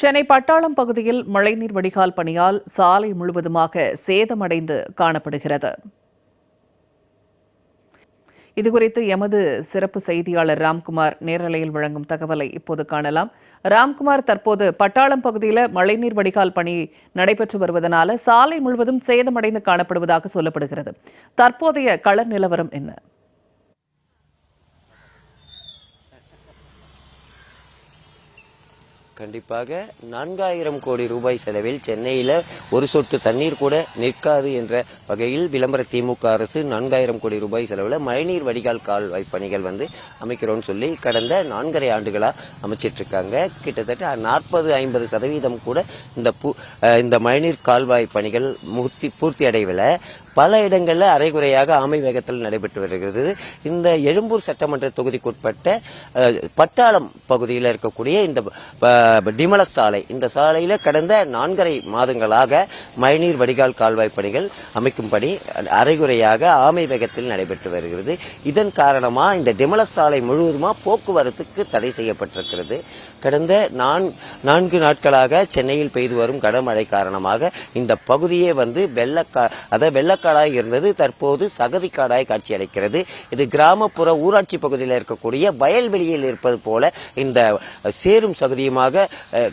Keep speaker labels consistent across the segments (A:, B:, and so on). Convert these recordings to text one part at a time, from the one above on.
A: சென்னை பட்டாளம் பகுதியில் மழைநீர் வடிகால் பணியால் சாலை முழுவதுமாக சேதமடைந்து காணப்படுகிறது. இதுகுறித்து எமது சிறப்பு செய்தியாளர் ராம்குமார் நேரலையில் வழங்கும் தகவலை இப்போது காணலாம். ராம்குமார், தற்போது பட்டாளம் பகுதியில் மழைநீர் வடிகால் பணி நடைபெற்று வருவதனால சாலை முழுவதும் சேதமடைந்து காணப்படுவதாக சொல்லப்படுகிறது. தற்போதைய கள நிலவரம் என்ன?
B: கண்டிப்பாக 4000 கோடி ரூபாய் செலவில் சென்னையில் ஒரு சொட்டு தண்ணீர் கூட நிற்காது என்ற வகையில் விளம்பர திமுக அரசு 4000 கோடி ரூபாய் செலவில் மழைநீர் வடிகால் கால்வாய் பணிகள் அமைக்கிறோன்னு சொல்லி கடந்த 4.5 ஆண்டுகளாக அமைச்சிட்டு இருக்காங்க. கிட்டத்தட்ட 40-50% கூட இந்த மழைநீர் கால்வாய் பணிகள் பூர்த்தி அடைவில் பல இடங்களில் அரைகுறையாக ஆமை வேகத்தில் நடைபெற்று வருகிறது. இந்த எழும்பூர் சட்டமன்ற தொகுதிக்குட்பட்ட பட்டாளம் பகுதியில் இருக்கக்கூடிய இந்த டிமல சாலை, இந்த சாலையில கடந்த 4.5 மாதங்களாக மழைநீர் வடிகால் கால்வாய் பணிகள் அமைக்கும் பணி அரைகுறையாக ஆமை வேகத்தில் நடைபெற்று வருகிறது. இதன் காரணமா இந்த டிமல சாலை முழுவதுமா போக்குவரத்துக்கு தடை செய்யப்பட்டிருக்கிறது. கடந்த 4 நாட்களாக சென்னையில் பெய்து வரும் கனமழை காரணமாக இந்த பகுதியே வெள்ளக்காடாய் இருந்தது, தற்போது சகதிக்காடாய் காட்சியளிக்கிறது. இது கிராமப்புற ஊராட்சி பகுதியில் இருக்கக்கூடிய வயல்வெளியில் இருப்பது போல இந்த சேரும் சகதியுமாக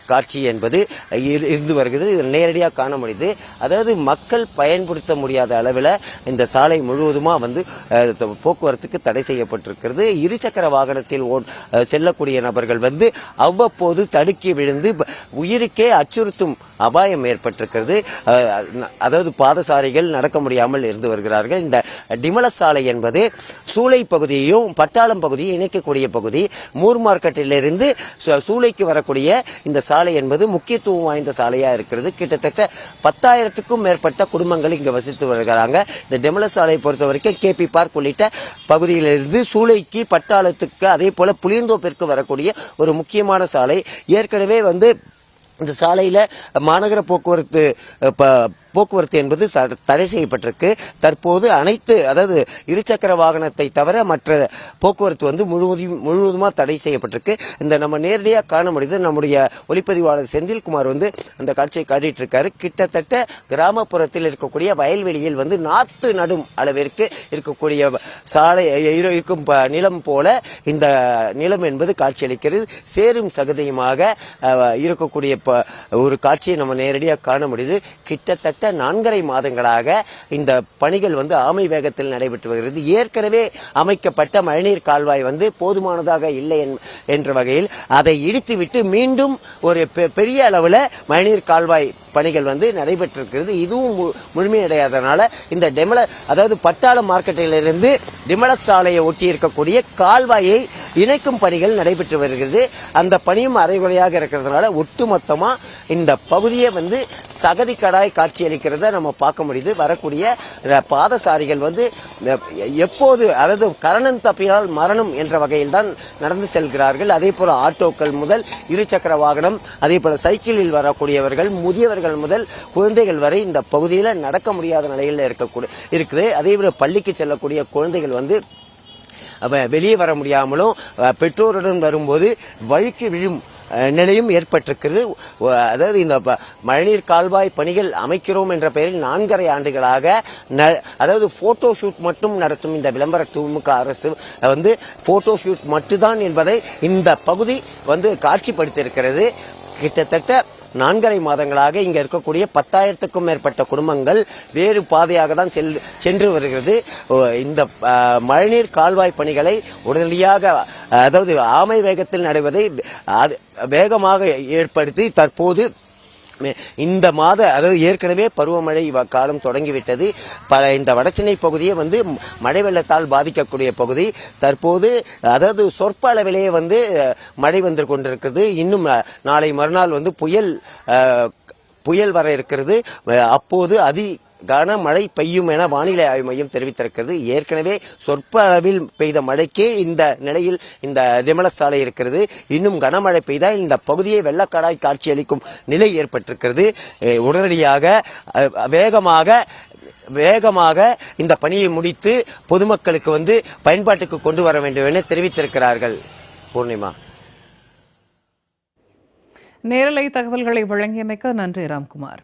B: காட்சி என்பது இருந்து வருகிறது. நேரடியாக காண முடியுது. அதாவது மக்கள் பயன்படுத்த முடியாத அளவில் இந்த சாலை முழுவதுமா போக்குவரத்துக்கு தடை செய்யப்பட்டிருக்கிறது. இருசக்கர வாகனத்தில் செல்லக்கூடிய நபர்கள் அவ்வப்போது தடுக்கி விழுந்து உயிருக்கே அச்சுறுத்தும் அபாயம் ஏற்பட்டிருக்கிறது. அதாவது பாதசாரிகள் நடக்க முடியாமல் இருந்து வருகிறார்கள். இந்த டிமல சாலை என்பது சூளை பகுதியையும் பட்டாளம் பகுதியை இணைக்கக்கூடிய பகுதி. மூர் மார்க்கெட்டிலிருந்து சூளைக்கு வரக்கூடிய இந்த சாலை என்பது முக்கியத்துவம் வாய்ந்த சாலையா இருக்கிறது. கிட்டத்தட்ட 10,000க்கும் மேற்பட்ட குடும்பங்கள் இங்கு வசித்து வருகிறாங்க. இந்த டிமல சாலையை பொறுத்த வரைக்கும் கேபி பார்க் உள்ளிட்ட பகுதியிலிருந்து சூளைக்கு, பட்டாளத்துக்கு, அதே போல புளியந்தோப்பிற்கு வரக்கூடிய ஒரு முக்கியமான சாலை. ஏற்கனவே இந்த சாலையில மாநகர போக்குவரத்து என்பது தடை செய்யப்பட்டிருக்கு. தற்போது அதாவது இருசக்கர வாகனத்தை தவிர மற்ற போக்குவரத்து முழுவதுமா தடை செய்யப்பட்டிருக்கு. இந்த நம்ம நேரடியாக காண முடியுது. நம்முடைய ஒளிப்பதிவாளர் செந்தில்குமார் அந்த காட்சியை காட்டிட்டு இருக்காரு. கிட்டத்தட்ட கிராமப்புறத்தில் இருக்கக்கூடிய வயல்வெளியில் நாற்று நடும் அளவிற்கு இருக்கக்கூடிய சாலை இருக்கும் நிலம் போல இந்த நிலம் என்பது காட்சியளிக்கிறது. சேரும் சகதியுமாக இருக்கக்கூடிய ஒரு காட்சியை நம்ம நேரடியாக காண முடியுது. கிட்டத்தட்ட 4.5 மாதங்களாக இந்த பணிகள் ஆமை வேகத்தில் நடைபெற்று வருகிறது. ஏற்கனவே அமைக்கப்பட்ட மழைநீர் கால்வாய் போதுமானதாக இல்லை என்ற வகையில் அதை இடித்துவிட்டு மீண்டும் ஒரு பெரிய அளவில் மழைநீர் கால்வாய் பணிகள் நடைபெற்றிருக்கிறது. இதுவும் முழுமையடையாதனால இந்த அதாவது பட்டாளம் மார்க்கெட்டிலிருந்து டிமல சாலையை ஒட்டி இருக்கக்கூடிய கால்வாயை இணைக்கும் பணிகள் நடைபெற்று வருகிறது. அந்த பணியும் அரைகுறையாக இருக்கிறதுனால ஒட்டுமொத்தமா இந்த பகுதியை சகதி கடாய் காட்சியளிக்கிறத நம்ம பார்க்க முடியுது. வரக்கூடிய பாதசாரிகள் எப்போது, அதாவது கரணம் தப்பினால் மரணம் என்ற வகையில் தான் நடந்து செல்கிறார்கள். அதே போல ஆட்டோக்கள் முதல் இருசக்கர வாகனம், அதே போல சைக்கிளில் வரக்கூடியவர்கள், முதியவர்கள் முதல் குழந்தைகள் வரை இந்த பகுதியில் நடக்க முடியாத நிலையில் இருக்குது. அதே போல பள்ளிக்கு செல்லக்கூடிய குழந்தைகள் வெளியே வர முடியாமலும் பெற்றோருடன் வரும்போது வழுக்கி விழும் நிலையும் ஏற்பட்டிருக்கிறது. அதாவது இந்த மழைநீர் கால்வாய் பணிகள் அமைக்கிறோம் என்ற பெயரில் 4.5 ஆண்டுகளாக அதாவது போட்டோ ஷூட் மட்டும் நடத்தும் இந்த விளம்பர திமுக அரசு போட்டோ ஷூட் மட்டும்தான் என்பதை இந்த பகுதி காட்சிப்படுத்தியிருக்கிறது. கிட்டத்தட்ட 4.5 மாதங்களாக இங்க இருக்கக்கூடிய 10,000க்கும் மேற்பட்ட குடும்பங்கள் வேறு பாதையாக தான் சென்று வருகிறது. இந்த மழைநீர் கால்வாய் பணிகளை உடனடியாக, அதாவது ஆமை வேகத்தில் நடைவதை வேகமாக ஏற்படுத்தி தற்போது இந்த அதாவது ஏற்கனவே பருவமழை காலம் தொடங்கிவிட்டது. இந்த வடசென்னை பகுதியை மழை வெள்ளத்தால் பாதிக்கக்கூடிய பகுதி. தற்போது அதாவது சொற்ப அளவிலேயே மழை வந்து கொண்டிருக்கிறது. இன்னும் நாளை மறுநாள் புயல் வர இருக்கிறது. அப்போது கனமழை பெய்யும் என வானிலை ஆய்வு மையம் தெரிவித்திருக்கிறது. ஏற்கனவே சொற்ப அளவில் பெய்த மழைக்கே இந்த நிலையில் இந்த டிமல சாலை இருக்கிறது. இன்னும் கனமழை பெய்தால் இந்த பகுதியை வெள்ளக்காடாய் காட்சியளிக்கும் நிலை ஏற்பட்டிருக்கிறது. உடனடியாக வேகமாக இந்த பணியை முடித்து பொதுமக்களுக்கு பயன்பாட்டுக்கு கொண்டு வர வேண்டும் என தெரிவித்திருக்கிறார்கள். பூர்ணிமா.
A: நேரலை தகவல்களை வழங்கியமைக்க நன்றி ராம்குமார்.